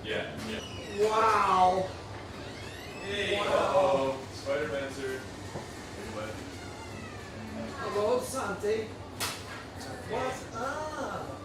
Yeah, yeah. Wow. Hey, Wow. uh-oh. Spider-Man, sir. Anyway. Hello, Santi. What's up?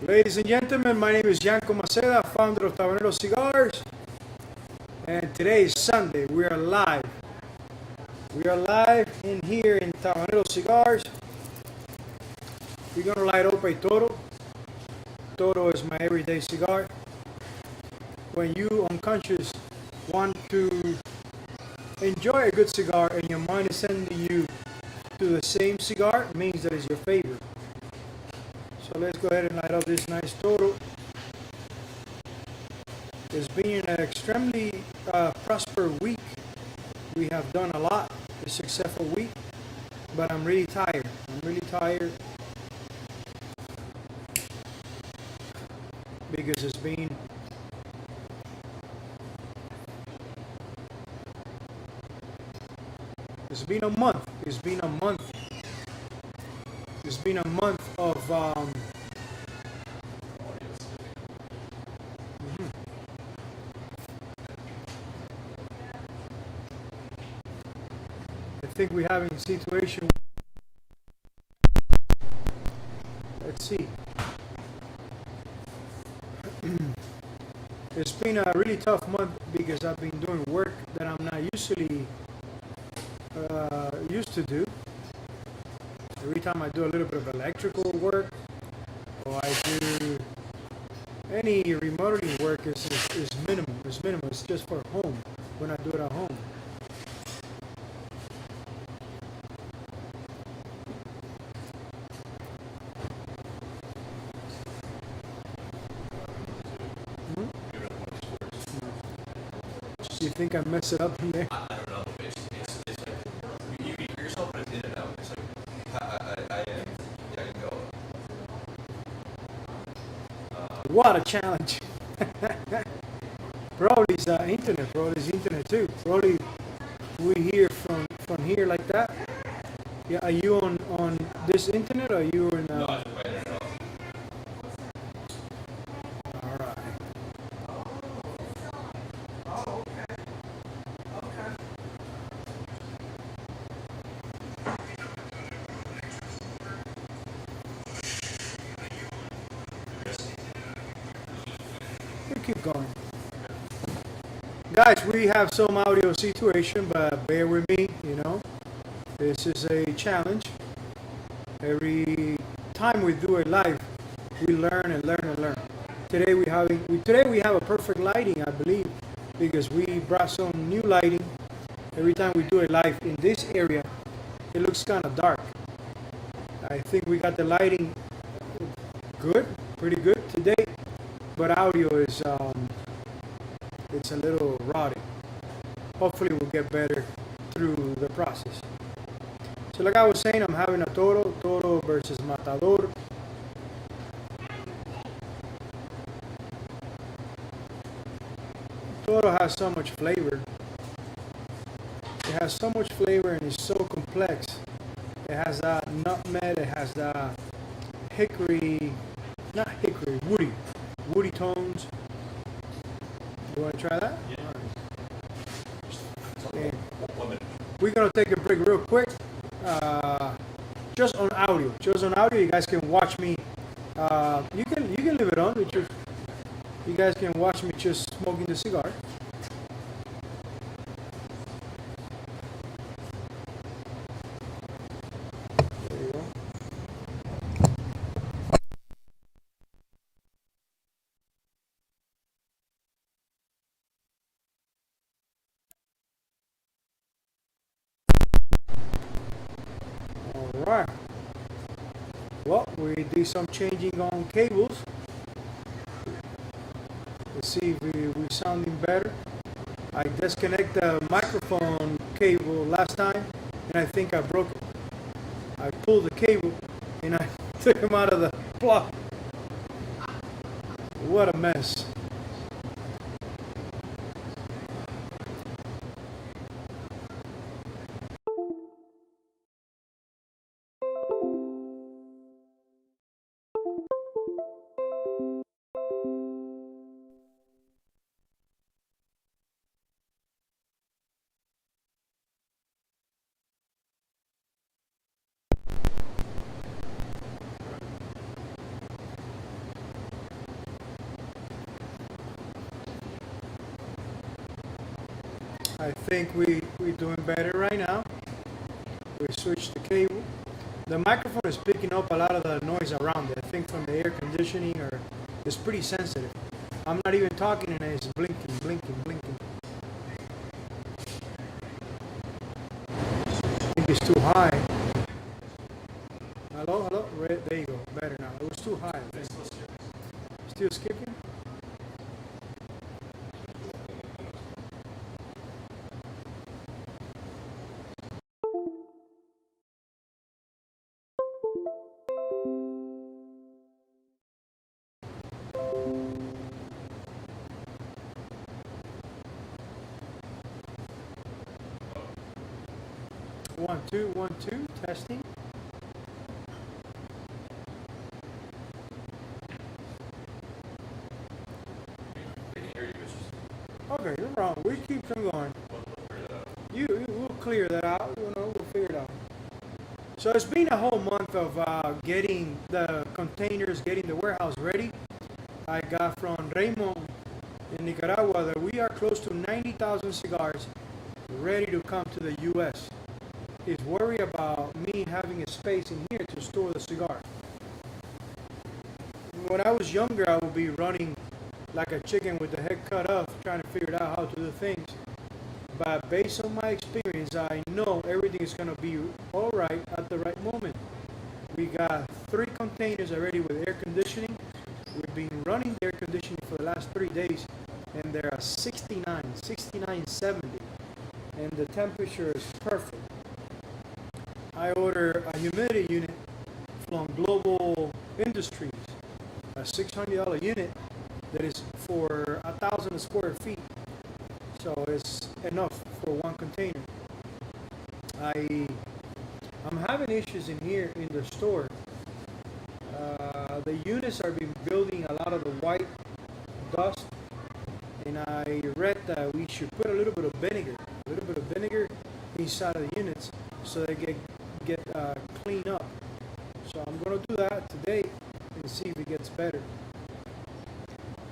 Ladies and gentlemen, my name is Yanko Maceda, founder of Tabanero Cigars, and today is Sunday. We are live. We are live in here in Tabanero Cigars. We're gonna light up a Toro. Toro is my everyday cigar. When you unconscious want to enjoy a good cigar and your mind is sending you to the same cigar, it means that it's your favorite. So let's go ahead and light up this nice Toro. It's been an extremely prosperous week. We have done a lot, a successful week, but I'm really tired. I'm really tired because it's been a month. It's been a month. It's been a month of I think we're having a situation. Let's see. It's been a really tough month because I've been doing work that I'm not usually used to do. Every time I do a little bit of electrical work or I do any remodeling work is minimal. It's minimal. It's just for home when I do it at home. You think I mess it up in there? I don't know. It's like, you can hear yourself, but it's in and out. It's like, yeah, I can go. What a challenge. Probably it's internet. Probably it's internet too. Probably we hear from here like that. Yeah, are you on this internet or are you in? No, I just write it out. All right. We keep going. Guys, we have some audio situation, but bear with me, you know. This is a challenge. Every time we do it live, we learn and learn and learn. Today we have a perfect lighting, I believe, because we brought some new lighting. Every time we do it live in this area, it looks kind of dark. I think we got the lighting good, pretty good today, but audio is it's a little rotty. Hopefully we'll get better through the process. So like I was saying, I'm having a Toro versus Matador. Toro has so much flavor. It has so much flavor and it's so complex. It has that nutmeg, it has that hickory, not hickory, woody tones. You want to try that? Yeah. Okay. 1 minute. We're gonna take a break real quick. Just on audio. You guys can watch me. You can leave it on. You guys can watch me just smoking the cigar. There you go. All right. Well, we did some changing on cables. Let's see if we're sounding better. I disconnected the microphone cable last time, and I think I broke it. I pulled the cable, and I took him out of the plug. What a mess. I think we're doing better right now. We switched the cable. The microphone is picking up a lot of the noise around it. I think from the air conditioning, or it's pretty sensitive. I'm not even talking and it's blinking, blinking, blinking. I think it's too high. Hello, hello. There you go. Better now. It was too high. I think. Still skipping? One, two, testing. Okay, you're wrong. We keep them going. We'll clear that out. You know, we'll figure it out. So it's been a whole month of getting the containers, getting the warehouse ready. I got from Raymond in Nicaragua that we are close to 90,000 cigars ready to come to the U.S. He's worried about me having a space in here to store the cigar. When I was younger, I would be running like a chicken with the head cut off, trying to figure out how to do things. But based on my experience, I know everything is going to be all right at the right moment. We got 3 containers already with air conditioning. We've been running the air conditioning for the last 3 days, and they're at 69, 70, and the temperature is perfect. I ordered a humidity unit from Global Industries, a $600 unit, that is for 1,000 square feet. So it's enough for one container. I'm having issues in here in the store. The units are been building a lot of the white dust, and I read that we should put a little bit of vinegar inside of the units so they get cleaned up. So I'm gonna do that today and see if it gets better,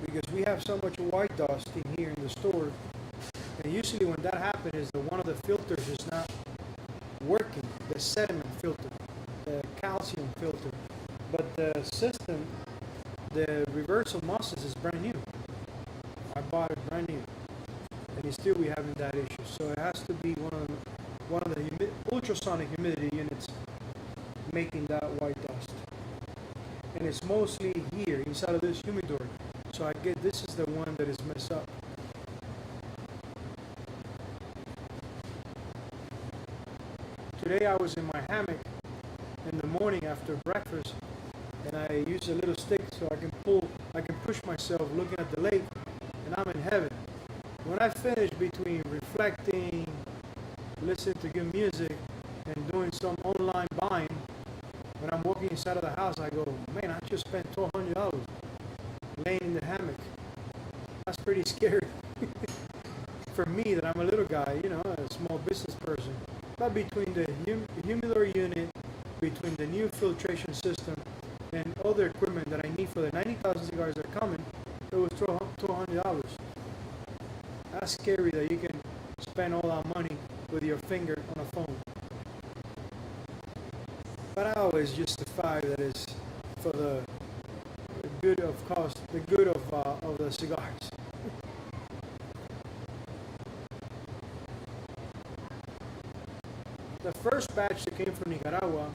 because we have so much white dust in here in the store, and usually when that happens is that one of the filters is not working, the sediment filter, the calcium filter, but the system, the reverse osmosis is brand new. I bought it brand new, and it's still we having that issue. So it has to be one of the ultrasonic humidity units making that white dust, and it's mostly here inside of this humidor. So I get this is the one that is messed up. Today I was in my hammock in the morning after breakfast, and I use a little stick so I can push myself looking at the lake, and I'm in heaven. When I finish between reflecting, listening to good music, and doing some online buying, when I'm walking inside of the house, I go, man, I just spent $1,200 laying in the hammock. That's pretty scary for me, that I'm a little guy, a small business person. But between the humidor unit, between the new filtration system, and other equipment that I need for the 90,000 cigars that are coming, it was $200. That's scary that you can spend all that money with your finger on a phone. But I always justify that it's for the good of cost, the good of the cigars. The first batch that came from Nicaragua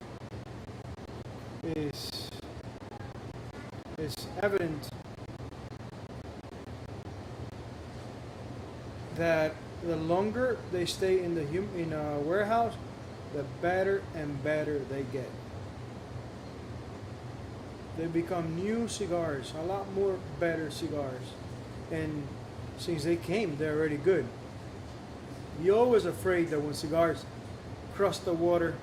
is evident that the longer they stay in a warehouse, the better and better they get. They become new cigars, a lot more better cigars, and since they came, they're already good. You're always afraid that when cigars cross the water,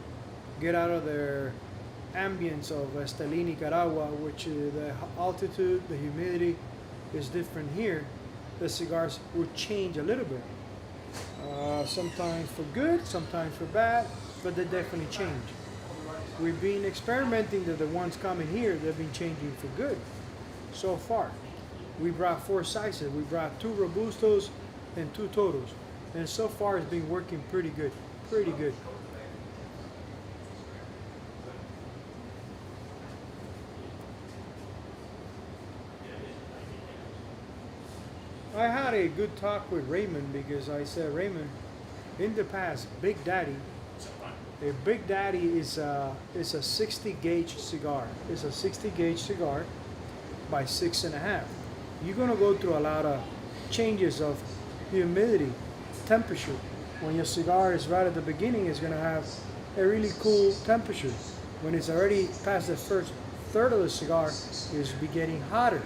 get out of their ambience of Esteli, Nicaragua, which the altitude, the humidity is different here, the cigars will change a little bit. Sometimes for good, sometimes for bad, but they definitely change. We've been experimenting that the ones coming here, they've been changing for good so far. We brought 4 sizes. We brought 2 Robustos and 2 Toros. And so far it's been working pretty good. Pretty good. I had a good talk with Raymond, because I said, Raymond, in the past, Big Daddy, a Big Daddy is a 60 gauge cigar. It's a 60 gauge cigar by 6.5. You're gonna go through a lot of changes of humidity, temperature. When your cigar is right at the beginning, it's gonna have a really cool temperature. When it's already past the first third of the cigar, it's be getting hotter.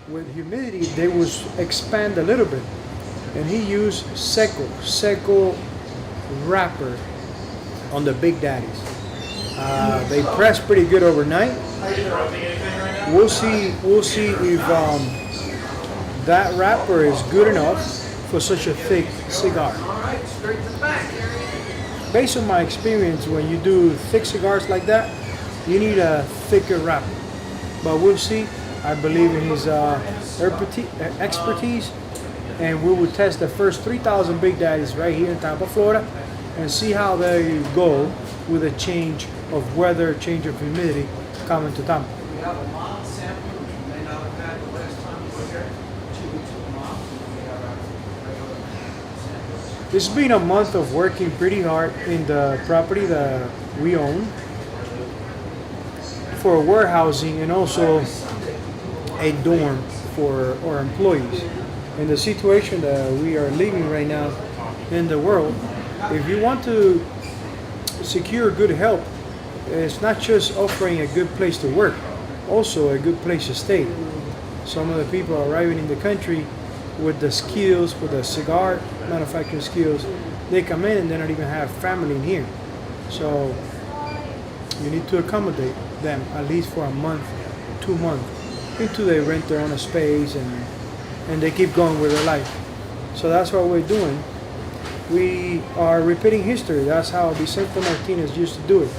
With humidity, they will expand a little bit. And he used seco wrapper on the Big Daddies. They press pretty good overnight. We'll see if that wrapper is good enough for such a thick cigar. Based on my experience, when you do thick cigars like that, you need a thicker wrapper. But we'll see. I believe in his expertise, and we will test the first 3,000 Big Daddies right here in Tampa, Florida, and see how they go with a change of weather, change of humidity coming to Tampa. We have a mild sample, which you may not have had the last time you were here, 2 weeks of the month. We have our regular samples. It's been a month of working pretty hard in the property that we own for warehousing, and also a dorm for our employees. In the situation that we are living right now in the world, if you want to secure good help, it's not just offering a good place to work, also a good place to stay. Some of the people arriving in the country with the skills, with the cigar manufacturing skills, they come in and they don't even have family in here. So you need to accommodate them at least for a month, 2 months, until they rent their own space and they keep going with their life. So that's what we're doing. We are repeating history. That's how Vicente Martinez used to do it.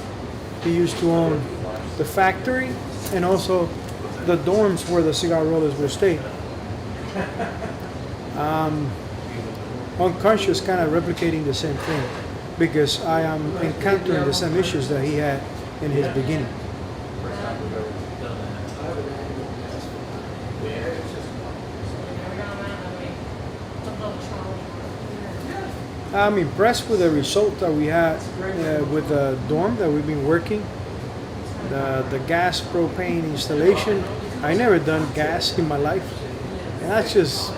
He used to own the factory and also the dorms where the cigar rollers will stay. Unconscious, kind of replicating the same thing because I am encountering the same issues that he had in his beginning. I'm impressed with the result that we had with the dorm that we've been working. The gas propane installation. I never done gas in my life, and I just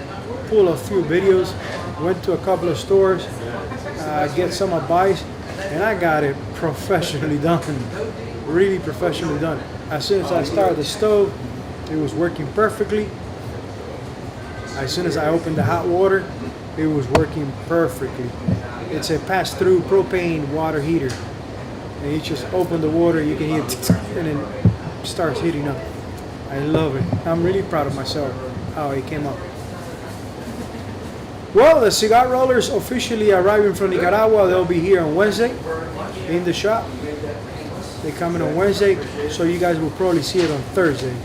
pulled a few videos, went to a couple of stores, get some advice, and I got it professionally done, really professionally done. As soon as I started the stove, it was working perfectly. As soon as I opened the hot water, it was working perfectly. It's a pass-through propane water heater. And you just open the water, you can hear it, and then it starts heating up. I love it. I'm really proud of myself, how it came up. Well, the cigar rollers officially arriving from Nicaragua. They'll be here on Wednesday in the shop. They're coming on Wednesday, so you guys will probably see it on Thursday.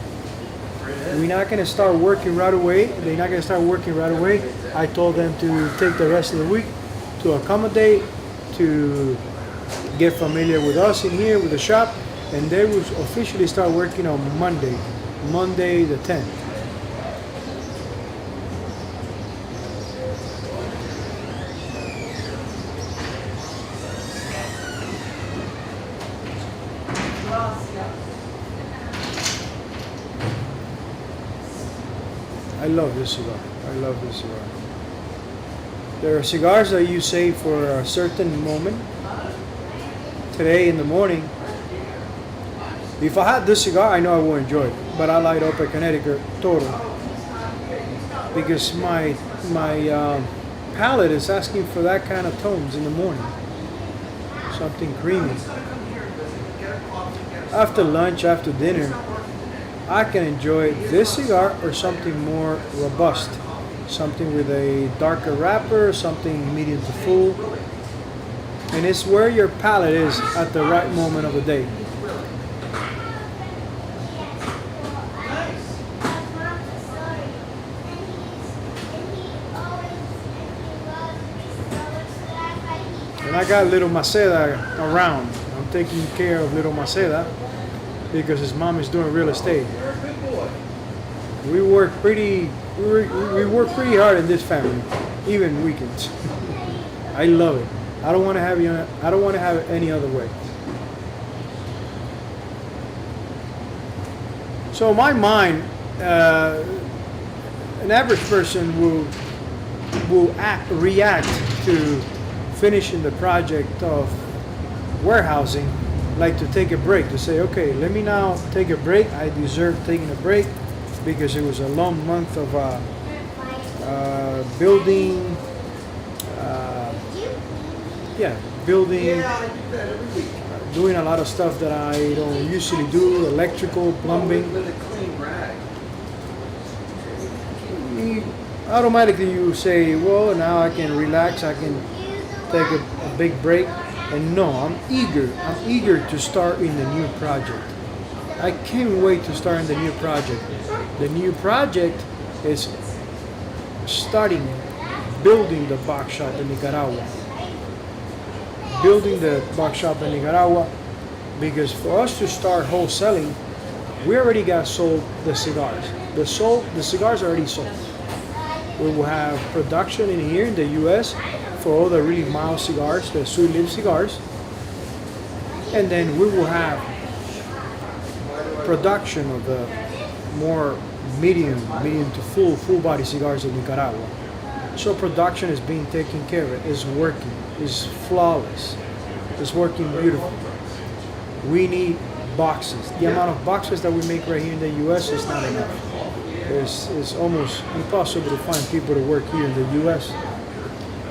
We're not going to start working right away. They're not going to start working right away. I told them to take the rest of the week to accommodate, to get familiar with us in here, with the shop, and they will officially start working on Monday the 10th. I love this cigar. I love this cigar. There are cigars that you save for a certain moment. Today in the morning, if I had this cigar, I know I will enjoy it. But I light up a Connecticut Total because my palate is asking for that kind of tones in the morning. Something creamy. After lunch, after dinner, I can enjoy this cigar or something more robust. Something with a darker wrapper, something medium to full. And it's where your palate is at the right moment of the day. And I got little Maceda around. I'm taking care of little Maceda because his mom is doing real estate. We work pretty hard in this family, even weekends. I love it. I don't want to have it any other way. So my mind, an average person will react to finishing the project of warehousing like to take a break, to say, okay, let me now take a break. I deserve taking a break because it was a long month of building, doing a lot of stuff that I don't usually do, electrical, plumbing. Automatically you say, well, now I can relax, I can take a big break. And no, I'm eager to start in the new project. I can't wait to start in the new project. The new project is building the box shop in Nicaragua. Building the box shop in Nicaragua, because for us to start wholesaling, we already got sold the cigars. The cigars are already sold. We will have production in here in the U.S. for all the really mild cigars, the sweet leaf cigars. And then we will have production of the more medium to full body cigars in Nicaragua. So production is being taken care of. It's working. It's flawless. It's working beautiful. We need boxes. The amount of boxes that we make right here in the U.S. is not enough. It's almost impossible to find people to work here in the U.S.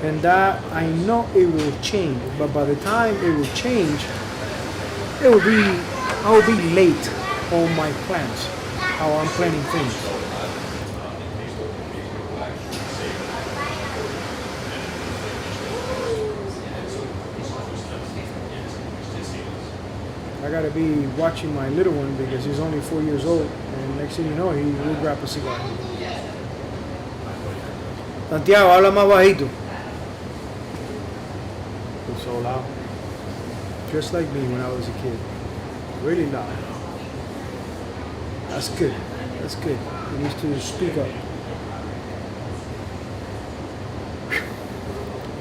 And that I know it will change, but by the time it will change, it will be I will be late on my plans, how I'm planning things. I gotta be watching my little one because he's only 4 years old, and next thing you know, he will grab a cigar. Santiago, habla más bajito. It's so loud. Just like me when I was a kid. Really loud. That's good. That's good. He needs to speak up.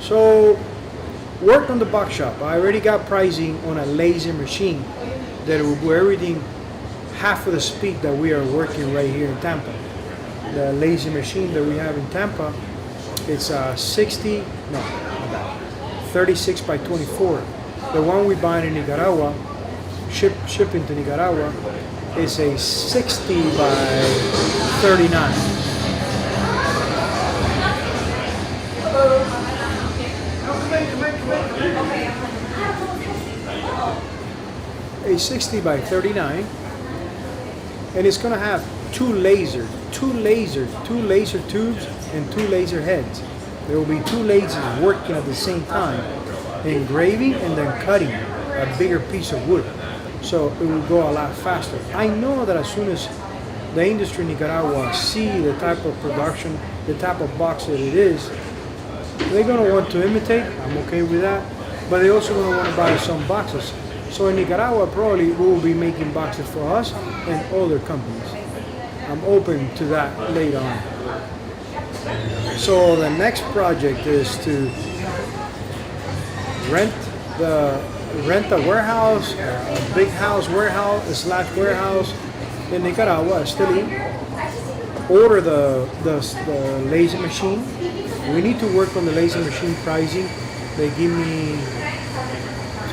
So, worked on the box shop. I already got pricing on a laser machine that will do everything half of the speed that we are working right here in Tampa. The laser machine that we have in Tampa, it's 36 by 24. The one we buy in Nicaragua, shipping to Nicaragua, is a 60 by 39. A 60 by 39, and it's gonna have two laser tubes and two laser heads. There will be two lasers working at the same time, engraving and then cutting a bigger piece of wood. So it will go a lot faster. I know that as soon as the industry in Nicaragua see the type of production, the type of box that it is, they're gonna want to imitate. I'm okay with that, but they also gonna want to buy some boxes. So in Nicaragua, probably we will be making boxes for us and other companies. I'm open to that later on. So the next project is to rent a warehouse, a big house warehouse, / warehouse in Nicaragua, Esteli. Order the laser machine. We need to work on the laser machine pricing. They give me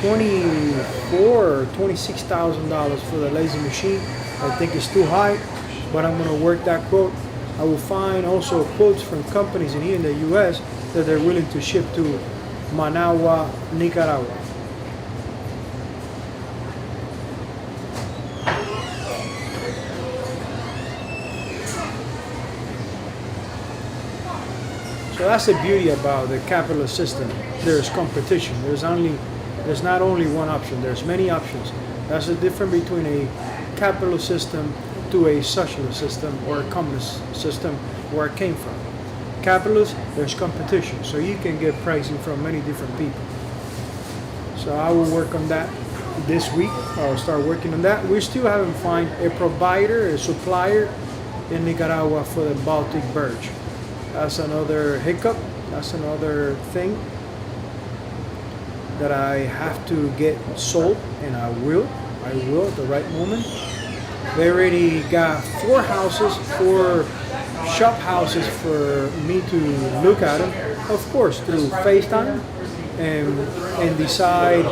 $24,000 or $26,000 for the laser machine. I think it's too high, but I'm gonna work that quote. I will find also quotes from companies in here in the U.S. that they're willing to ship to Managua, Nicaragua. So that's the beauty about the capitalist system. There's competition. There's not only one option. There's many options. That's the difference between a capitalist system to a socialist system or a communist system where it came from. Capitalist, there's competition, so you can get pricing from many different people. So I will work on that this week. I'll start working on that. We still haven't found a provider, a supplier in Nicaragua for the Baltic birch. That's another hiccup. That's another thing that I have to get sold, and I will at the right moment. They already got 4 shop houses for me to look at them, of course, through FaceTime, and decide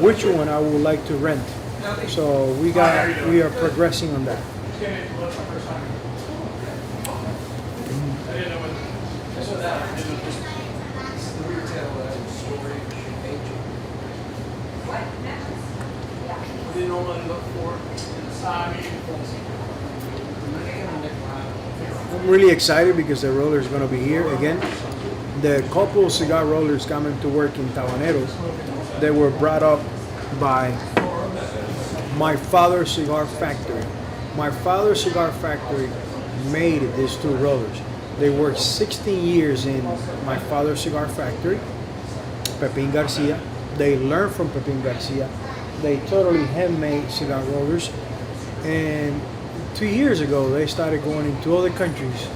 which one I would like to rent. So we are progressing on that. I'm really excited because the roller is going to be here again. The couple cigar rollers coming to work in Tabanero, they were brought up by my father's cigar factory. My father's cigar factory made these 2 rollers. They worked 16 years in my father's cigar factory, Pepin Garcia. They learned from Pepin Garcia. They totally handmade cigar rollers. And 2 years ago, they started going into other countries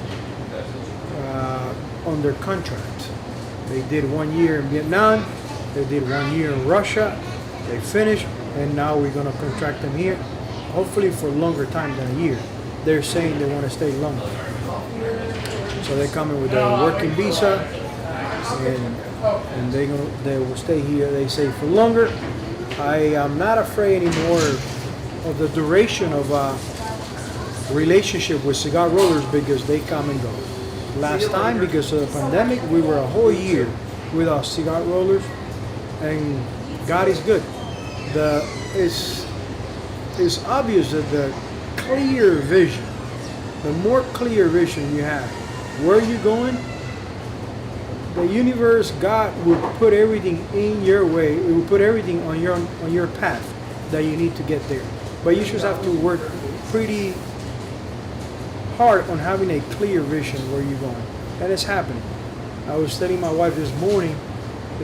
under contract. They did 1 year in Vietnam. They did 1 year in Russia. They finished, and now we're going to contract them here, hopefully for longer time than a year. They're saying they want to stay longer. So they're coming with a working visa, and they will stay here, they say, for longer. I am not afraid anymore of the duration of relationship with cigar rollers because they come and go. Last time, because of the pandemic, we were a whole year without cigar rollers, and God is good. It's obvious that the clear vision, the more clear vision you have, where you're going, the universe, God will put everything in your way. It will put everything on your path that you need to get there. But you just have to work pretty hard on having a clear vision where you're going, and it's happening. I was telling my wife this morning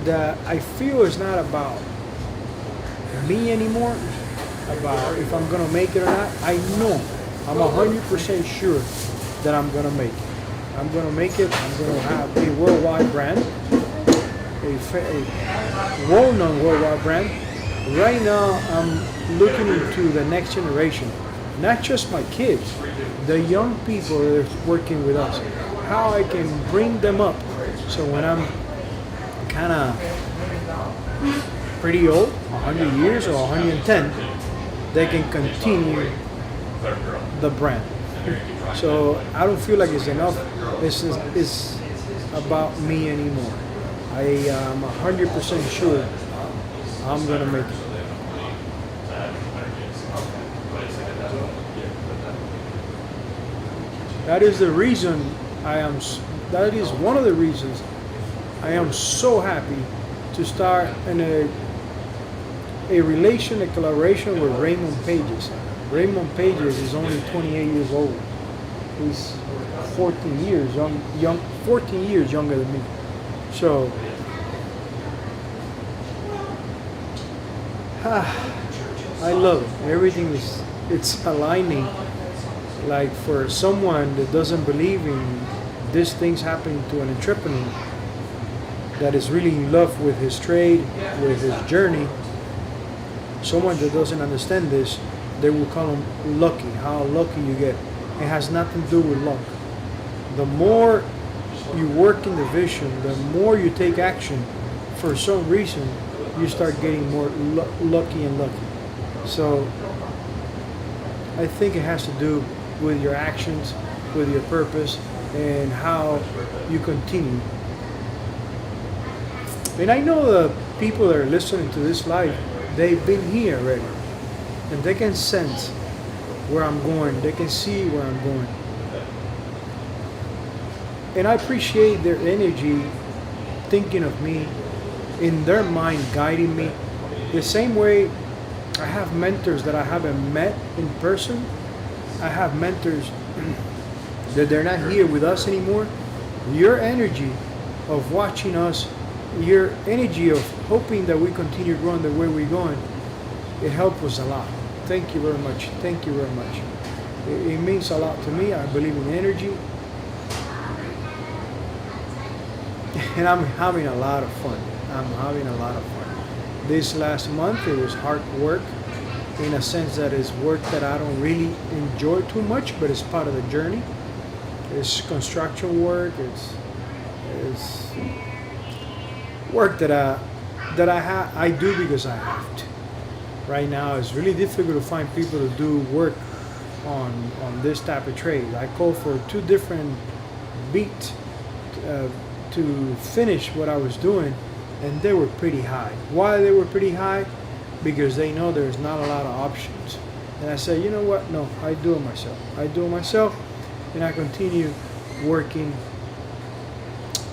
that I feel it's not about me anymore, about if I'm gonna make it or not. I know, I'm 100% sure that I'm gonna make it. I'm gonna make it. I'm gonna have a worldwide brand, a well-known worldwide brand. Right now, I'm looking into the next generation, not just my kids, the young people that are working with us, how I can bring them up. So when I'm kind of pretty old, 100 years or 110, they can continue the brand. So I don't feel like it's enough. It's about me anymore. I am 100% sure I'm gonna make it. That is the reason that is one of the reasons I am so happy to start a relation, a collaboration with Raymond Pages. Raymond Pages is only 28 years old. He's 14 years 14 years younger than me. So I love it. Everything it's aligning. Like for someone that doesn't believe in these things happening to an entrepreneur that is really in love with his trade, with his journey, someone that doesn't understand this, they will call him lucky. How lucky you get. It has nothing to do with luck. The more you work in the vision, the more you take action, for some reason, you start getting more lucky and lucky. So I think it has to do with your actions, with your purpose, and how you continue. And I know the people that are listening to this live, they've been here already, and they can sense where I'm going. They can see where I'm going. And I appreciate their energy thinking of me, in their mind guiding me. The same way I have mentors that I haven't met in person. I have mentors that they're not here with us anymore. Your energy of watching us, your energy of hoping that we continue growing the way we're going, it helps us a lot. Thank you very much. Thank you very much. It means a lot to me. I believe in energy. And I'm having a lot of fun. I'm having a lot of fun. This last month, it was hard work, in a sense that it's work that I don't really enjoy too much, but it's part of the journey. It's construction work. It's work that I do because I have to. Right now, it's really difficult to find people to do work on this type of trade. I called for 2 different beats to finish what I was doing, and they were pretty high. Why they were pretty high? Because they know there's not a lot of options. And I said, you know what? No, I do it myself. I do it myself, and I continue working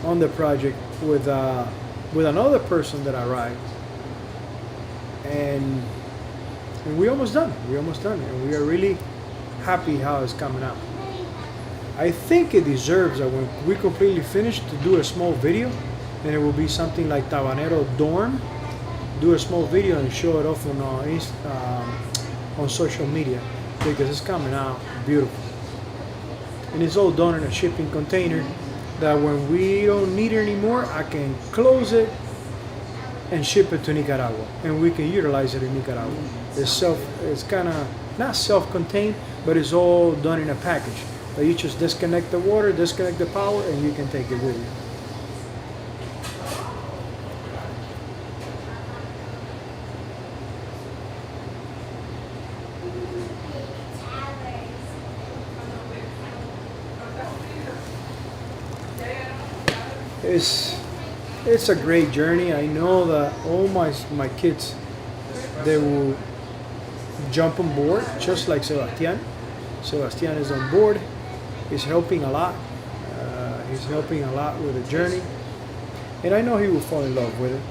on the project with another person that I ride. And we're almost done. We're almost done, and we are really happy how it's coming out. I think it deserves that when we completely finish to do a small video, and it will be something like Tabanero Dorm. Do a small video and show it off on social media, because it's coming out beautiful. And it's all done in a shipping container that when we don't need it anymore, I can close it and ship it to Nicaragua, and we can utilize it in Nicaragua. It's kind of not self-contained, but it's all done in a package. But you just disconnect the water, disconnect the power, and you can take it with you. It's it's a great journey. I know that all my kids, they will jump on board just like Sebastian. Sebastian is on board. He's helping a lot. He's helping a lot with the journey, and I know he will fall in love with it.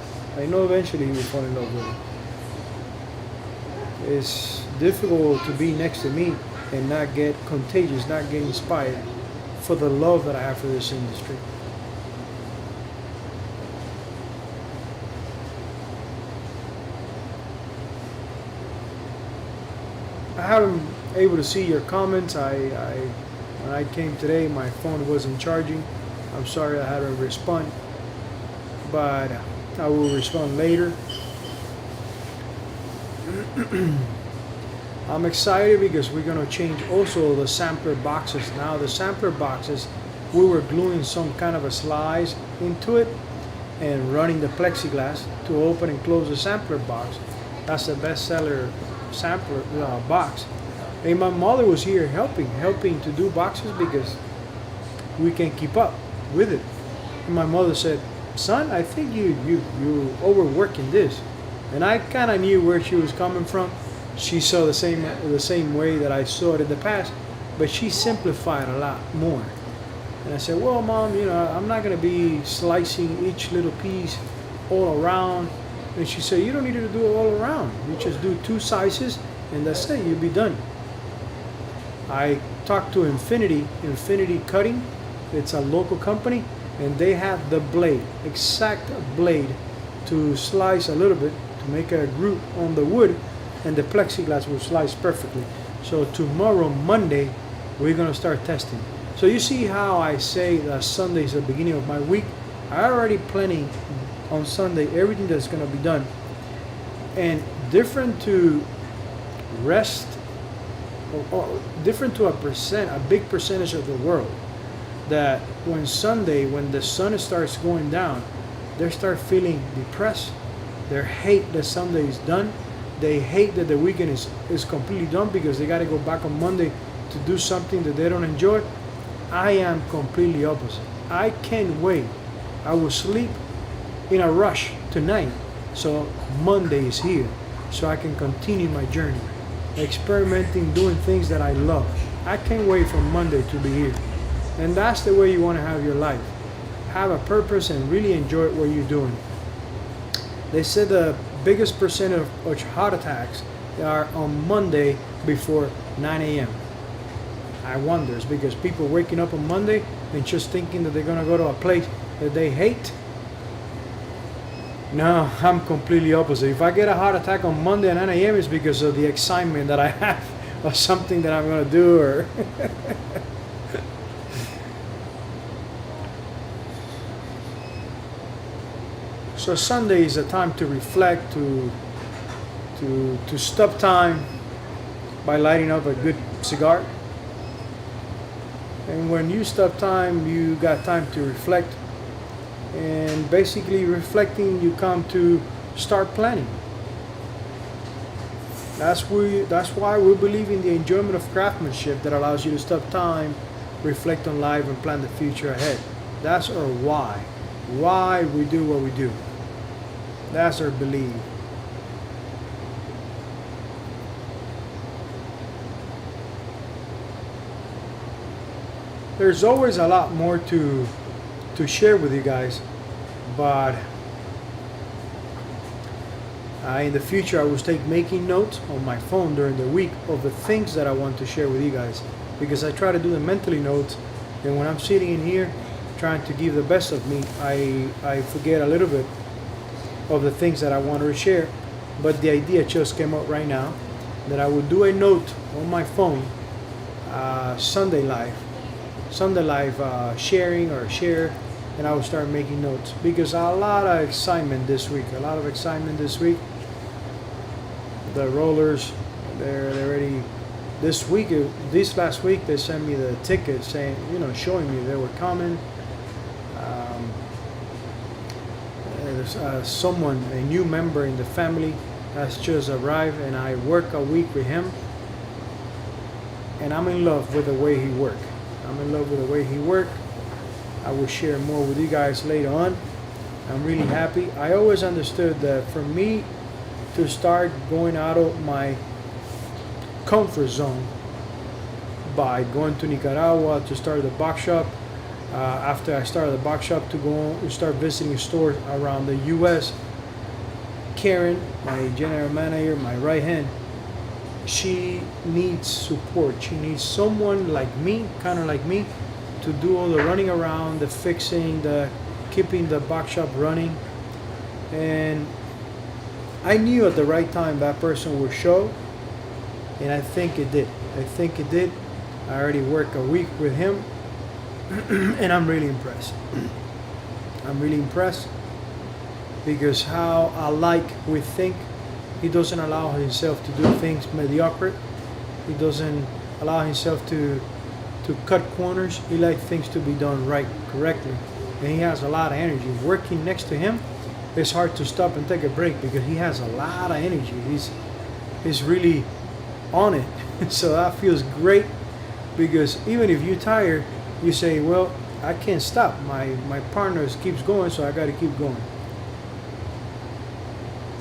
I know eventually he will fall in love with it. It's difficult to be next to me and not get contagious, not get inspired for the love that I have for this industry. I haven't able to see your comments. When I came today, my phone wasn't charging. I'm sorry I had to respond, but I will respond later. I'm excited because we're gonna change also the sampler boxes. Now the sampler boxes, we were gluing some kind of a slice into it and running the plexiglass to open and close the sampler box. That's the bestseller sampler box. And my mother was here helping to do boxes because we can keep up with it. And my mother said, "Son, I think you overworking this." And I kind of knew where she was coming from. She saw the same way that I saw it in the past, but she simplified a lot more. And I said, "Well, Mom, I'm not gonna be slicing each little piece all around." And she said, "You don't need to do it all around. You just do two sizes, and that's it. You'll be done." I talked to Infinity Cutting. It's a local company, and they have the blade, exact blade, to slice a little bit to make a groove on the wood, and the plexiglass will slice perfectly. So tomorrow, Monday, we're gonna start testing. So you see how I say that Sunday is the beginning of my week. I already planning on Sunday everything that's gonna be done, and different to rest, or different to a big percentage of the world. That when Sunday, when the sun starts going down, they start feeling depressed. They hate that Sunday is done. They hate that the weekend is completely done because they got to go back on Monday to do something that they don't enjoy. I am completely opposite. I can't wait. I will sleep in a rush tonight, so Monday is here, so I can continue my journey, experimenting, doing things that I love. I can't wait for Monday to be here. And that's the way you want to have your life. Have a purpose and really enjoy what you're doing. They said the biggest percent of heart attacks are on Monday before 9 a.m. I wonder, it's because people waking up on Monday and just thinking that they're going to go to a place that they hate. No, I'm completely opposite. If I get a heart attack on Monday at 9 a.m., it's because of the excitement that I have of something that I'm going to do. Or So Sunday is a time to reflect, to stop time by lighting up a good cigar. And when you stop time, you got time to reflect. And basically reflecting, you come to start planning. That's why we believe in the enjoyment of craftsmanship that allows you to stop time, reflect on life, and plan the future ahead. That's our why. Why we do what we do. That's our belief. There's always a lot more to share with you guys, but in the future I will start making notes on my phone during the week of the things that I want to share with you guys, because I try to do the mentally notes, and when I'm sitting in here trying to give the best of me, I forget a little bit of the things that I want to share. But the idea just came up right now that I would do a note on my phone, Sunday live sharing or share, and I will start making notes because a lot of excitement this week. The rollers, they're already this last week they sent me the ticket saying, showing me they were coming. There's someone, a new member in the family has just arrived, and I work a week with him, and I'm in love with the way he works. I will share more with you guys later on. I'm really happy. I always understood that for me to start going out of my comfort zone by going to Nicaragua to start the box shop. After I started the box shop, to start visiting stores around the U.S. Karen, my general manager, my right hand, she needs support. She needs someone like me, kind of like me, to do all the running around, the fixing, the keeping the box shop running. And I knew at the right time that person would show, and I think it did. I think it did. I already worked a week with him, and I'm really impressed. I'm really impressed because how alike we think. He doesn't allow himself to do things mediocre. He doesn't allow himself to cut corners. He likes things to be done right, correctly. And he has a lot of energy. Working next to him, it's hard to stop and take a break because he has a lot of energy. He's really on it. So that feels great because even if you're tired, you say, well, I can't stop. My partner keeps going, so I got to keep going.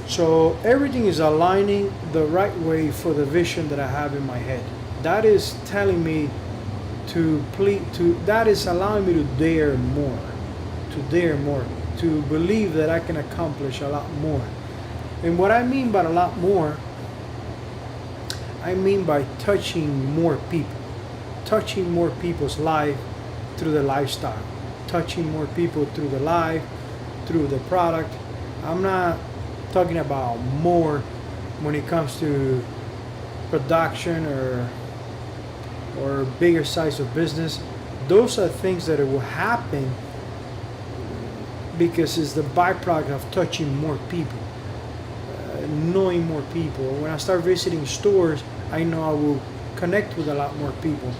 So everything is aligning the right way for the vision that I have in my head. That is telling me that is allowing me to dare more, to believe that I can accomplish a lot more. And what I mean by a lot more, I mean by touching more people's life through the lifestyle, touching more people through the life, through the product. I'm not talking about more when it comes to production or bigger size of business. Those are things that will happen because it's the byproduct of touching more people, knowing more people. When I start visiting stores, I know I will connect with a lot more people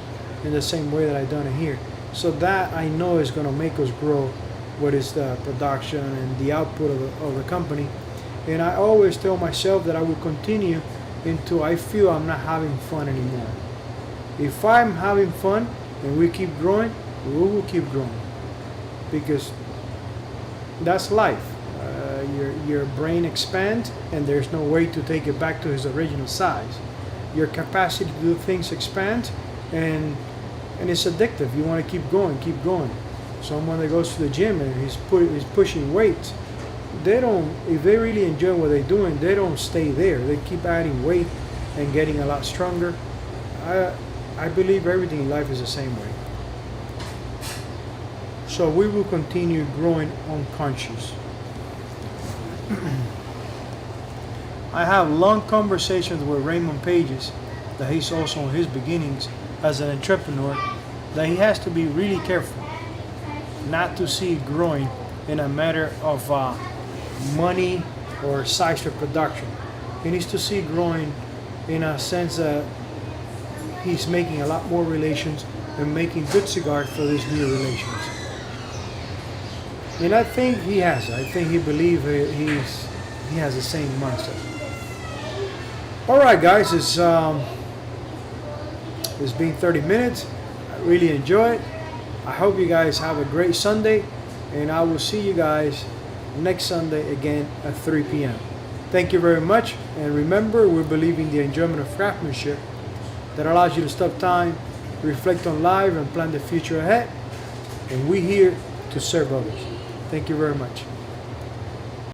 in the same way that I've done it here. So that I know is going to make us grow what is the production and the output of the company. And I always tell myself that I will continue until I feel I'm not having fun anymore. If I'm having fun and we keep growing, we will keep growing. Because that's life. Your brain expands and there's no way to take it back to its original size. Your capacity to do things expands and it's addictive. You want to keep going, keep going. Someone that goes to the gym and he's pushing weights, if they really enjoy what they're doing, they don't stay there. They keep adding weight and getting a lot stronger. I believe everything in life is the same way. So we will continue growing unconscious. I have long conversations with Raymond Pages, that he's also in his beginnings as an entrepreneur, that he has to be really careful not to see growing in a matter of money or size of production. He needs to see growing in a sense that he's making a lot more relations and making good cigars for these new relations. And I think he has. I think he believes he has the same mindset. All right, guys, it's been 30 minutes. I really enjoy it. I hope you guys have a great Sunday, and I will see you guys next Sunday again at 3 p.m. Thank you very much, and remember, we believe in the enjoyment of craftsmanship that allows you to stop time, reflect on life, and plan the future ahead. And we're here to serve others. Thank you very much.